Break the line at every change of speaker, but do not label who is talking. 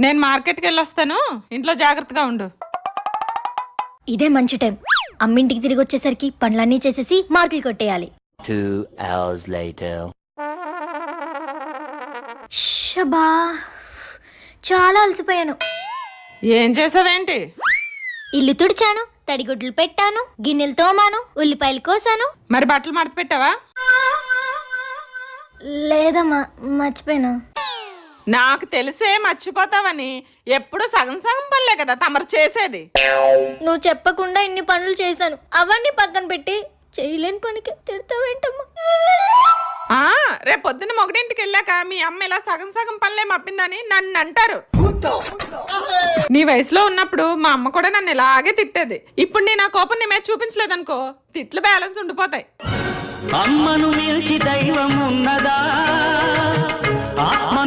నేను మార్కెట్కి వెళ్ళొస్తాను, ఇంట్లో జాగ్రత్తగా ఉండు.
ఇదే మంచి టైం. అమ్మింటికి తిరిగి వచ్చేసరికి పనులన్నీ చేసేసి మార్కులు కొట్టేయాలి.
2 hours later.
షబా, చాలా అలసిపోయాను.
ఏం చేసావేంటి?
ఇల్లు తుడిచాను, తడిగుడ్లు పెట్టాను, గిన్నెలు తోమాను, ఉల్లిపాయలు కోసాను.
మరి బట్టలు మడత పెట్టావా?
లేదమ్మా, మర్చిపోయాను.
నాకు తెలిసే మర్చిపోతావని. ఎప్పుడు సగం సగం పనులే కదా తమరు చేసేది.
నువ్వు చెప్పకుండా ఇన్ని పనులు చేశాను, అవన్నీ పక్కన పెట్టి చేయలేని పనికి తిడతావేంటమ్మా?
రేపు పొద్దున్న మొగడింటికి వెళ్ళాక మీ అమ్మ ఇలా సగం సగం పనులే మప్పిందని నన్ను అంటారు. నీ వయసులో ఉన్నప్పుడు మా అమ్మ కూడా నన్ను ఇలాగే తిట్టేది. ఇప్పుడు నేను ఆ కోపం నీ మీద చూపించలేదనుకో, తిట్లు బ్యాలెన్స్ ఉండిపోతాయి.
అమ్మను మించి దైవం ఉన్నదా? ఆత్మ